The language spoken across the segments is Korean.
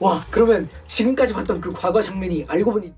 와 그러면 지금까지 봤던 그 과거 장면이 알고 보니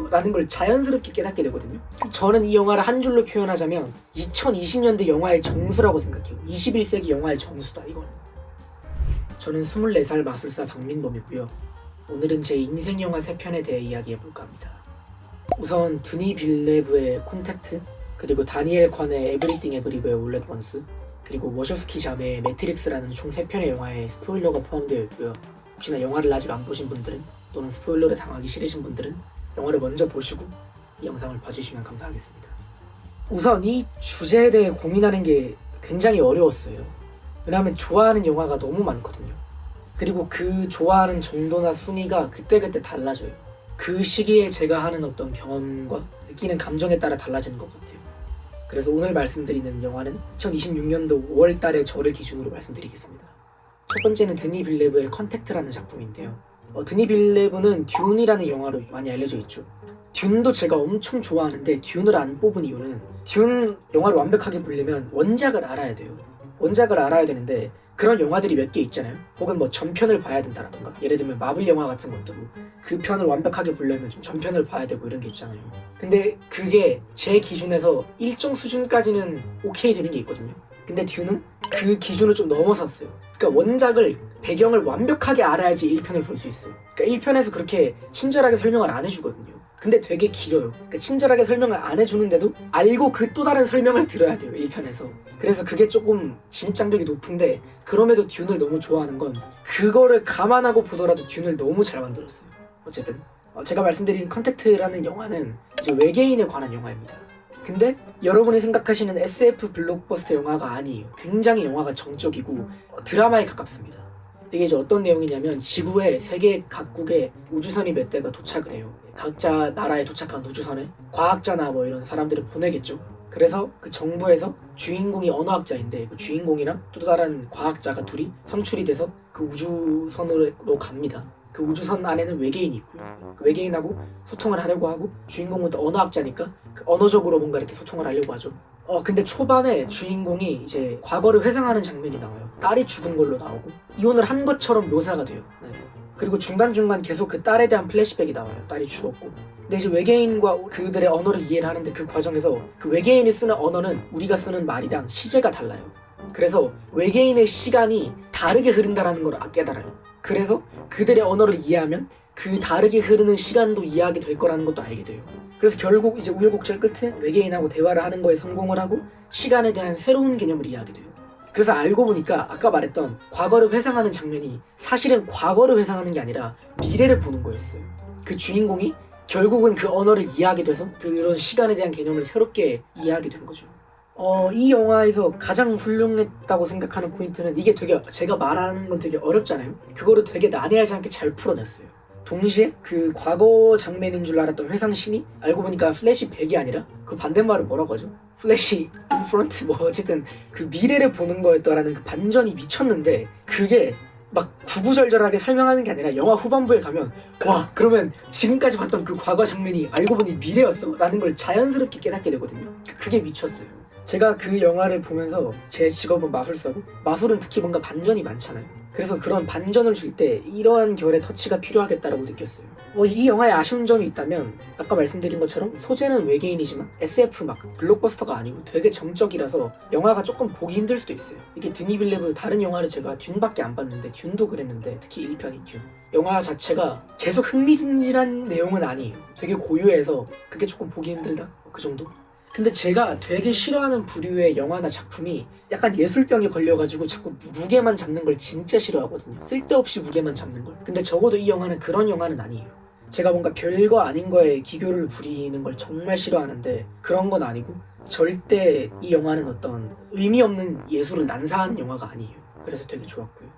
라는 걸 자연스럽게 깨닫게 되거든요. 저는 이 영화를 한 줄로 표현하자면 2020년대 영화의 정수라고 생각해요. 21세기 영화의 정수다 이거는. 저는 24살 마술사 박민범이고요. 오늘은 제 인생 영화 3편에 대해 이야기해볼까 합니다. 우선 드니 빌레브의 콘택트, 그리고 다니엘 콴의 에브리띵 에브리웨어 올 앳 원스, 그리고 워셔스키 자매의 매트릭스라는 총 3편의 영화에 스포일러가 포함되어 있고요. 혹시나 영화를 아직 안 보신 분들은, 또는 스포일러를 당하기 싫으신 분들은 영화를 먼저 보시고 이 영상을 봐주시면 감사하겠습니다. 우선 이 주제에 대해 고민하는 게 굉장히 어려웠어요. 왜냐하면 좋아하는 영화가 너무 많거든요. 그리고 그 좋아하는 정도나 순위가 그때그때 달라져요. 그 시기에 제가 하는 어떤 경험과 느끼는 감정에 따라 달라지는 것 같아요. 그래서 오늘 말씀드리는 영화는 2026년도 5월달의 저를 기준으로 말씀드리겠습니다. 첫 번째는 드니 빌레브의 컨택트라는 작품인데요. 드니 빌레브는 듄이라는 영화로 많이 알려져 있죠. 듄도 제가 엄청 좋아하는데 듄을 안 뽑은 이유는 듄 영화를 완벽하게 보려면 원작을 알아야 돼요. 원작을 알아야 되는데 그런 영화들이 몇 개 있잖아요. 혹은 뭐 전편을 봐야 된다라던가, 예를 들면 마블 영화 같은 것도 그 편을 완벽하게 보려면 좀 전편을 봐야 되고 이런 게 있잖아요. 근데 그게 제 기준에서 일정 수준까지는 오케이 되는 게 있거든요. 근데 듄은 그 기준을 좀 넘어섰어요. 그러니까 원작을 배경을 완벽하게 알아야지 1편을 볼 수 있어요. 그러니까 1편에서 그렇게 친절하게 설명을 안 해주거든요. 근데 되게 길어요. 그러니까 친절하게 설명을 안 해주는데도 알고 그 또 다른 설명을 들어야 돼요, 1편에서. 그래서 그게 조금 진입장벽이 높은데, 그럼에도 듄을 너무 좋아하는 건 그거를 감안하고 보더라도 듄을 너무 잘 만들었어요. 어쨌든 제가 말씀드린 컨택트라는 영화는 이제 외계인에 관한 영화입니다. 근데 여러분이 생각하시는 SF 블록버스터 영화가 아니에요. 굉장히 영화가 정적이고 드라마에 가깝습니다. 이게 이제 어떤 내용이냐면, 지구에 세계 각국의 우주선이 몇 대가 도착을 해요. 각자 나라에 도착한 우주선에 과학자나 뭐 이런 사람들을 보내겠죠. 그래서 그 정부에서 주인공이 언어학자인데, 그 주인공이랑 또 다른 과학자가 둘이 선출이 돼서 그 우주선으로 갑니다. 그 우주선 안에는 외계인이 있고요. 그 외계인하고 소통을 하려고 하고, 주인공은 또 언어학자니까 그 언어적으로 뭔가 이렇게 소통을 하려고 하죠. 근데 초반에 주인공이 이제 과거를 회상하는 장면이 나와요. 딸이 죽은 걸로 나오고 이혼을 한 것처럼 묘사가 돼요. 네. 그리고 중간중간 계속 그 딸에 대한 플래시백이 나와요. 딸이 죽었고. 근데 이제 외계인과 그들의 언어를 이해를 하는데, 그 과정에서 그 외계인이 쓰는 언어는 우리가 쓰는 말이랑 시제가 달라요. 그래서 외계인의 시간이 다르게 흐른다는 걸 깨달아요. 그래서 그들의 언어를 이해하면 그 다르게 흐르는 시간도 이해하게 될 거라는 것도 알게 돼요. 그래서 결국 이제 우여곡절 끝에 외계인하고 대화를 하는 거에 성공을 하고 시간에 대한 새로운 개념을 이해하게 돼요. 그래서 알고 보니까 아까 말했던 과거를 회상하는 장면이 사실은 과거를 회상하는 게 아니라 미래를 보는 거였어요. 그 주인공이 결국은 그 언어를 이해하게 돼서 그런 시간에 대한 개념을 새롭게 이해하게 된 거죠. 이 영화에서 가장 훌륭했다고 생각하는 포인트는, 이게 되게 제가 말하는 건 되게 어렵잖아요. 그거를 되게 난해하지 않게 잘 풀어냈어요. 동시에 그 과거 장면인 줄 알았던 회상신이 알고 보니까 플래시백이 아니라 그 반대말을 뭐라고 하죠? 플래시 인프런트, 뭐 어쨌든 그 미래를 보는 거였더라는 그 반전이 미쳤는데, 그게 막 구구절절하게 설명하는 게 아니라 영화 후반부에 가면 와 그러면 지금까지 봤던 그 과거 장면이 알고 보니 미래였어? 라는 걸 자연스럽게 깨닫게 되거든요. 그게 미쳤어요. 제가 그 영화를 보면서, 제 직업은 마술사고 마술은 특히 뭔가 반전이 많잖아요. 그래서 그런 반전을 줄 때 이러한 결의 터치가 필요하겠다라고 느꼈어요. 이 영화에 아쉬운 점이 있다면, 아까 말씀드린 것처럼 소재는 외계인이지만 SF 막 블록버스터가 아니고 되게 정적이라서 영화가 조금 보기 힘들 수도 있어요. 이게 드니 빌레브 다른 영화를 제가 듄밖에 안 봤는데, 듄도 그랬는데 특히 1편인 듄, 영화 자체가 계속 흥미진진한 내용은 아니에요. 되게 고유해서 그게 조금 보기 힘들다? 그 정도? 근데 제가 되게 싫어하는 부류의 영화나 작품이 약간 예술병에 걸려가지고 자꾸 무게만 잡는 걸 진짜 싫어하거든요. 쓸데없이 무게만 잡는 걸. 근데 적어도 이 영화는 그런 영화는 아니에요. 제가 뭔가 별거 아닌 거에 기교를 부리는 걸 정말 싫어하는데 그런 건 아니고, 절대 이 영화는 어떤 의미 없는 예술을 난사한 영화가 아니에요. 그래서 되게 좋았고요.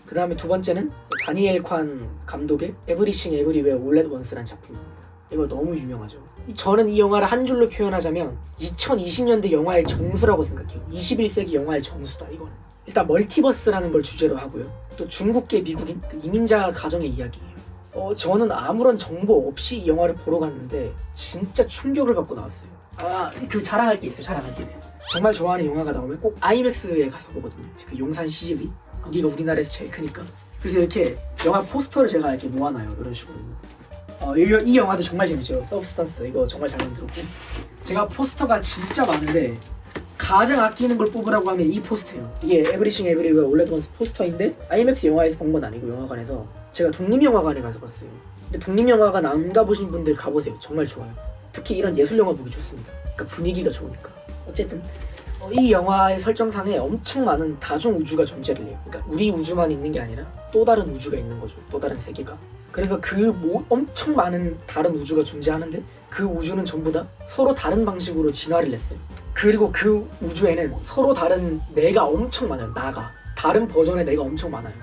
그 다음에 두 번째는 다니엘 콴 감독의 에브리싱 에브리웨어 올 앳 원스란 작품입니다. 이거 너무 유명하죠. 저는 이 영화를 한 줄로 표현하자면 2020년대 영화의 정수라고 생각해요. 21세기 영화의 정수다 이거는. 일단 멀티버스라는 걸 주제로 하고요. 또 중국계 미국인 그 이민자 가정의 이야기예요. 저는 아무런 정보 없이 이 영화를 보러 갔는데 진짜 충격을 받고 나왔어요. 그 자랑할 게 있어요. 자랑할 게. 정말 좋아하는 영화가 나오면 꼭 아이맥스에 가서 보거든요. 그 용산 CGV 거기가 우리나라에서 제일 크니까. 그래서 이렇게 영화 포스터를 제가 이렇게 모아놔요. 이런 식으로. 이 영화도 정말 재밌죠. 서브스탄스 이거 정말 잘 만들었고, 제가 포스터가 진짜 많은데 가장 아끼는 걸 뽑으라고 하면 이 포스터예요. 이게 에브리싱 에브리웨어 올레드 원스 포스터인데 아이맥스 영화에서 본 건 아니고 영화관에서, 제가 독립영화관에 가서 봤어요. 근데 독립영화관 안 가보신 분들 가보세요. 정말 좋아요. 특히 이런 예술영화 보기 좋습니다. 그러니까 분위기가 좋으니까. 어쨌든 이 영화의 설정상에 엄청 많은 다중우주가 존재를 해요. 그러니까 우리 우주만 있는 게 아니라 또 다른 우주가 있는 거죠. 또 다른 세계가. 그래서 엄청 많은 다른 우주가 존재하는데 그 우주는 전부 다 서로 다른 방식으로 진화를 했어요. 그리고 그 우주에는 서로 다른 내가 엄청 많아요. 다른 버전의 내가 엄청 많아요.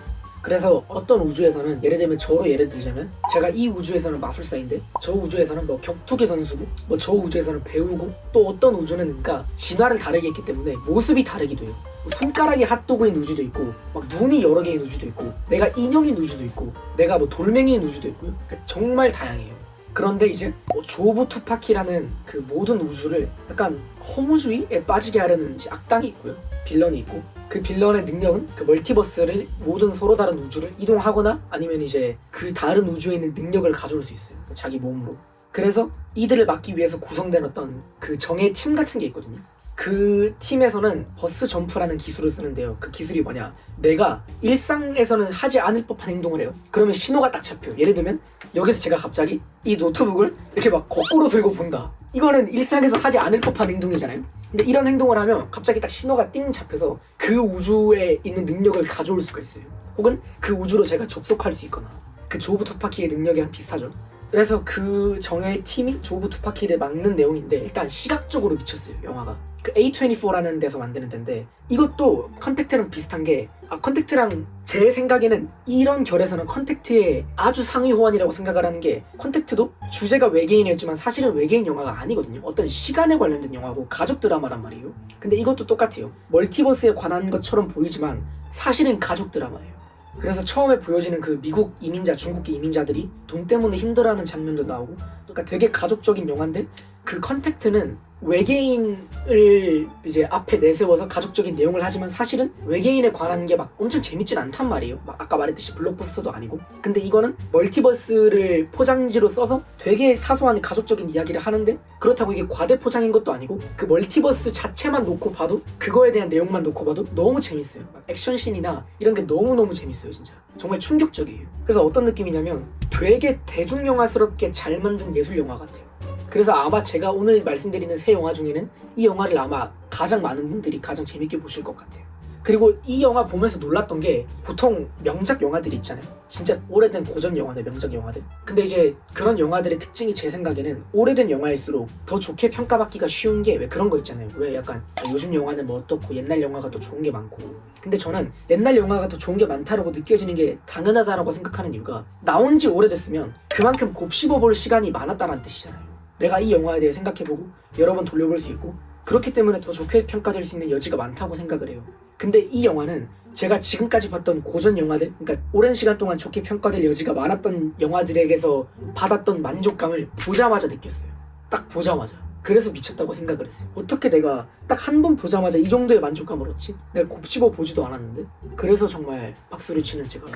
그래서 어떤 우주에서는, 예를 들면 저로 예를 들자면, 제가 이 우주에서는 마술사인데 저 우주에서는 뭐 격투기 선수고, 뭐 저 우주에서는 배우고, 또 어떤 우주는 그러니까 진화를 다르게 했기 때문에 모습이 다르기도 해요. 뭐 손가락이 핫도그인 우주도 있고, 막 눈이 여러 개인 우주도 있고, 내가 인형인 우주도 있고, 내가 뭐 돌멩이인 우주도 있고요. 그러니까 정말 다양해요. 그런데 이제 조브 투파키라는 그 모든 우주를 약간 허무주의에 빠지게 하려는 악당이 있고요. 빌런이 있고, 그 빌런의 능력은 그 멀티버스를, 모든 서로 다른 우주를 이동하거나 아니면 이제 그 다른 우주에 있는 능력을 가져올 수 있어요. 자기 몸으로. 그래서 이들을 막기 위해서 구성된 어떤 그 정예 팀 같은 게 있거든요. 그 팀에서는 버스 점프라는 기술을 쓰는데요. 그 기술이 뭐냐, 내가 일상에서는 하지 않을 법한 행동을 해요. 그러면 신호가 딱 잡혀요. 예를 들면 여기서 제가 갑자기 이 노트북을 이렇게 막 거꾸로 들고 본다. 이거는 일상에서 하지 않을 법한 행동이잖아요. 근데 이런 행동을 하면 갑자기 딱 신호가 띵 잡혀서 그 우주에 있는 능력을 가져올 수가 있어요. 혹은 그 우주로 제가 접속할 수 있거나. 그 조브 투파키의 능력이랑 비슷하죠. 그래서 그 정예의 팀이 조브 투파키를 막는 내용인데, 일단 시각적으로 미쳤어요. 영화가 그 A24라는 데서 만드는 데인데, 이것도 컨택트랑 비슷한 게, 컨택트랑 제 생각에는 이런 결에서는 컨택트의 아주 상위 호환이라고 생각을 하는 게, 컨택트도 주제가 외계인이었지만 사실은 외계인 영화가 아니거든요. 어떤 시간에 관련된 영화고 가족 드라마란 말이에요. 근데 이것도 똑같아요. 멀티버스에 관한 것처럼 보이지만 사실은 가족 드라마예요. 그래서 처음에 보여지는 그 미국 이민자, 중국계 이민자들이 돈 때문에 힘들어하는 장면도 나오고, 그러니까 되게 가족적인 영화인데, 그 컨택트는 외계인을 이제 앞에 내세워서 가족적인 내용을 하지만 사실은 외계인에 관한 게 막 엄청 재밌진 않단 말이에요. 막 아까 말했듯이 블록버스터도 아니고. 근데 이거는 멀티버스를 포장지로 써서 되게 사소한 가족적인 이야기를 하는데, 그렇다고 이게 과대 포장인 것도 아니고, 그 멀티버스 자체만 놓고 봐도, 그거에 대한 내용만 놓고 봐도 너무 재밌어요. 액션씬이나 이런 게 너무너무 재밌어요. 진짜 정말 충격적이에요. 그래서 어떤 느낌이냐면 되게 대중영화스럽게 잘 만든 예술영화 같아요. 그래서 아마 제가 오늘 말씀드리는 세 영화 중에는 이 영화를 아마 가장 많은 분들이 가장 재밌게 보실 것 같아요. 그리고 이 영화 보면서 놀랐던 게, 보통 명작 영화들이 있잖아요. 진짜 오래된 고전 영화들, 명작 영화들. 근데 이제 그런 영화들의 특징이 제 생각에는 오래된 영화일수록 더 좋게 평가받기가 쉬운 게, 왜 그런 거 있잖아요. 왜 약간 요즘 영화는 뭐 어떻고 옛날 영화가 더 좋은 게 많고. 근데 저는 옛날 영화가 더 좋은 게 많다라고 느껴지는 게 당연하다라고 생각하는 이유가, 나온 지 오래됐으면 그만큼 곱씹어볼 시간이 많았다는 뜻이잖아요. 내가 이 영화에 대해 생각해보고 여러 번 돌려볼 수 있고, 그렇기 때문에 더 좋게 평가될 수 있는 여지가 많다고 생각을 해요. 근데 이 영화는 제가 지금까지 봤던 고전 영화들, 그러니까 오랜 시간 동안 좋게 평가될 여지가 많았던 영화들에게서 받았던 만족감을 보자마자 느꼈어요. 딱 보자마자. 그래서 미쳤다고 생각을 했어요. 어떻게 내가 딱 한 번 보자마자 이 정도의 만족감을 얻지? 내가 곱씹어 보지도 않았는데. 그래서 정말 박수를 치는 제가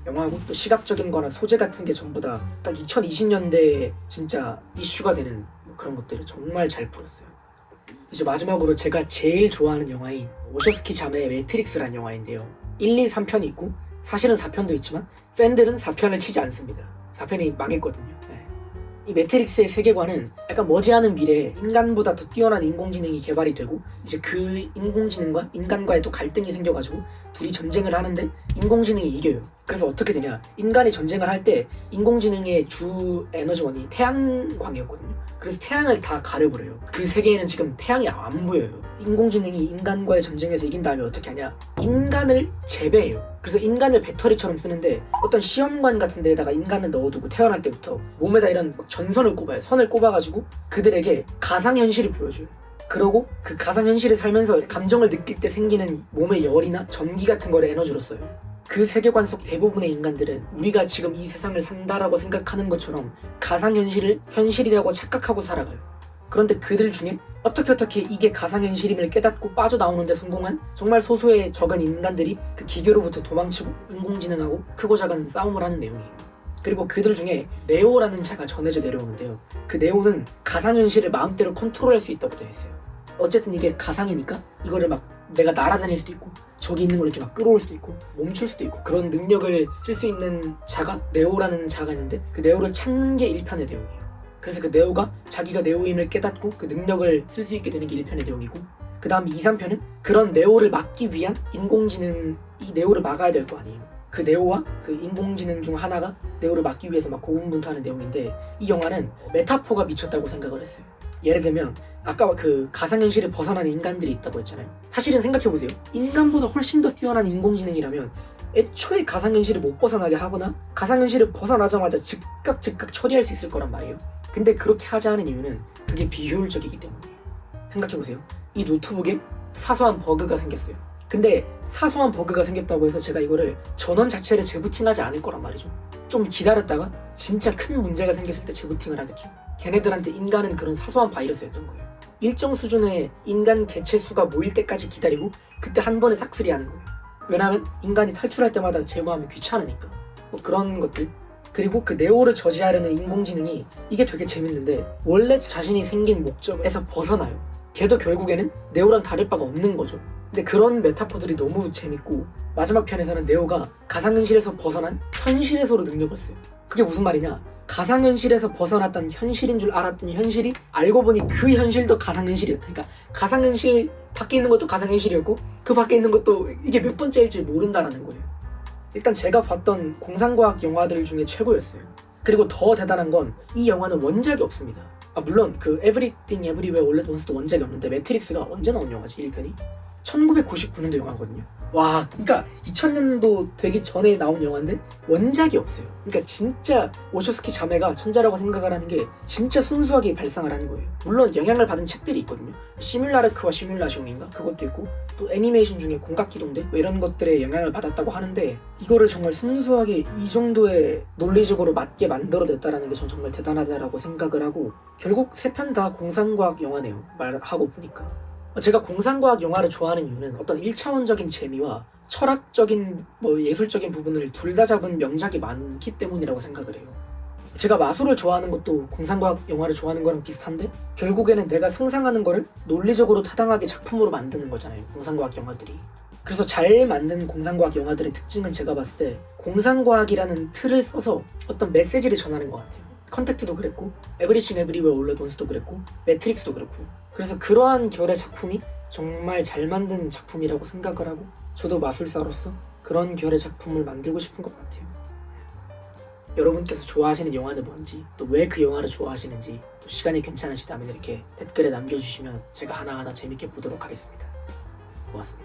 영화고, 또 시각적인 거나 소재 같은 게 전부 다 딱 2020년대에 진짜 이슈가 되는 그런 것들을 정말 잘 풀었어요. 이제 마지막으로 제가 제일 좋아하는 영화인 워셔스키 자매의 매트릭스라는 영화인데요. 1, 2, 3편이 있고, 사실은 4편도 있지만 팬들은 4편을 치지 않습니다. 4편이 망했거든요. 이 매트릭스의 세계관은 약간 머지않은 미래에 인간보다 더 뛰어난 인공지능이 개발이 되고, 이제 그 인공지능과 인간과의 또 갈등이 생겨가지고 둘이 전쟁을 하는데 인공지능이 이겨요. 그래서 어떻게 되냐, 인간이 전쟁을 할 때 인공지능의 주 에너지원이 태양광이었거든요. 그래서 태양을 다 가려버려요. 그 세계에는 지금 태양이 안 보여요. 인공지능이 인간과의 전쟁에서 이긴 다음에 어떻게 하냐, 인간을 재배해요. 그래서 인간을 배터리처럼 쓰는데, 어떤 시험관 같은 데에다가 인간을 넣어두고 태어날 때부터 몸에다 이런 전선을 꼽아요. 선을 꼽아가지고 그들에게 가상현실을 보여줘요. 그러고 그 가상현실에 살면서 감정을 느낄 때 생기는 몸의 열이나 전기 같은 거를 에너지로 써요. 그 세계관 속 대부분의 인간들은 우리가 지금 이 세상을 산다라고 생각하는 것처럼 가상현실을 현실이라고 착각하고 살아가요. 그런데 그들 중에 어떻게 이게 가상현실임을 깨닫고 빠져나오는데 성공한 정말 소수의 적은 인간들이 그 기계로부터 도망치고 인공지능하고 크고 작은 싸움을 하는 내용이에요. 그리고 그들 중에 네오라는 자가 전해져 내려오는데요. 그 네오는 가상현실을 마음대로 컨트롤할 수 있다고 되어 있어요. 어쨌든 이게 가상이니까 이거를 막 내가 날아다닐 수도 있고 저기 있는 걸 이렇게 막 끌어올 수도 있고 멈출 수도 있고 그런 능력을 쓸 수 있는 자가 네오라는 자가 있는데 그 네오를 찾는 게 1편의 내용이에요. 그래서 그 네오가 자기가 네오임을 깨닫고 그 능력을 쓸 수 있게 되는 게 1편의 내용이고 그 다음 2, 3편은 그런 네오를 막기 위한 인공지능 이 네오를 막아야 될 거 아니에요. 그 네오와 그 인공지능 중 하나가 네오를 막기 위해서 막 고군분투하는 내용인데 이 영화는 메타포가 미쳤다고 생각을 했어요. 예를 들면 아까 그 가상현실에 벗어난 인간들이 있다고 했잖아요. 사실은 생각해보세요. 인간보다 훨씬 더 뛰어난 인공지능이라면 애초에 가상현실을 못 벗어나게 하거나 가상현실을 벗어나자마자 즉각 처리할 수 있을 거란 말이에요. 근데 그렇게 하지 않은 이유는 그게 비효율적이기 때문이에요. 생각해보세요. 이 노트북에 사소한 버그가 생겼어요. 근데 사소한 버그가 생겼다고 해서 제가 이거를 전원 자체를 재부팅하지 않을 거란 말이죠. 좀 기다렸다가 진짜 큰 문제가 생겼을 때 재부팅을 하겠죠. 걔네들한테 인간은 그런 사소한 바이러스였던 거예요. 일정 수준의 인간 개체 수가 모일 때까지 기다리고 그때 한 번에 싹쓸이 하는 거예요. 왜냐하면 인간이 탈출할 때마다 제거하면 귀찮으니까. 뭐 그런 것들. 그리고 그 네오를 저지하려는 인공지능이 이게 되게 재밌는데 원래 자신이 생긴 목적에서 벗어나요. 걔도 결국에는 네오랑 다를 바가 없는 거죠. 근데 그런 메타포들이 너무 재밌고 마지막 편에서는 네오가 가상현실에서 벗어난 현실에서로 능력을 써요. 그게 무슨 말이냐? 가상현실에서 벗어났던 현실인 줄 알았던 현실이 알고 보니 그 현실도 가상현실이었다. 그러니까 가상현실 밖에 있는 것도 가상현실이었고 그 밖에 있는 것도 이게 몇 번째일지 모른다라는 거예요. 일단 제가 봤던 공상과학 영화들 중에 최고였어요. 그리고 더 대단한 건 이 영화는 원작이 없습니다. 물론 그 Everything Everywhere All at Once도 원작이 없는데 매트릭스가 언제 나온 영화지 1편이? 1999년도 영화거든요. 와, 그러니까 2000년도 되기 전에 나온 영화인데 원작이 없어요. 그러니까 진짜 워쇼스키 자매가 천재라고 생각을 하는 게 진짜 순수하게 발상을 하는 거예요. 물론 영향을 받은 책들이 있거든요. 시뮬라르크와 시뮬라숑인가? 그것도 있고 또 애니메이션 중에 공각기동대 뭐 이런 것들에 영향을 받았다고 하는데 이거를 정말 순수하게 이 정도의 논리적으로 맞게 만들어냈다는 게 전 정말 대단하다라고 생각을 하고 결국 세 편 다 공상과학 영화네요. 말하고 보니까. 제가 공상과학 영화를 좋아하는 이유는 어떤 1차원적인 재미와 철학적인 예술적인 부분을 둘 다 잡은 명작이 많기 때문이라고 생각을 해요. 제가 마술을 좋아하는 것도 공상과학 영화를 좋아하는 거랑 비슷한데 결국에는 내가 상상하는 거를 논리적으로 타당하게 작품으로 만드는 거잖아요. 공상과학 영화들이. 그래서 잘 만든 공상과학 영화들의 특징은 제가 봤을 때 공상과학이라는 틀을 써서 어떤 메시지를 전하는 것 같아요. 컨택트도 그랬고 에브리싱 에브리웨어 올렛 원스도 그랬고 매트릭스도 그렇고 그래서 그러한 결의 작품이 정말 잘 만든 작품이라고 생각을 하고 저도 마술사로서 그런 결의 작품을 만들고 싶은 것 같아요. 여러분께서 좋아하시는 영화는 뭔지 또 왜 그 영화를 좋아하시는지 또 시간이 괜찮으시다면 이렇게 댓글에 남겨주시면 제가 하나하나 재밌게 보도록 하겠습니다. 고맙습니다.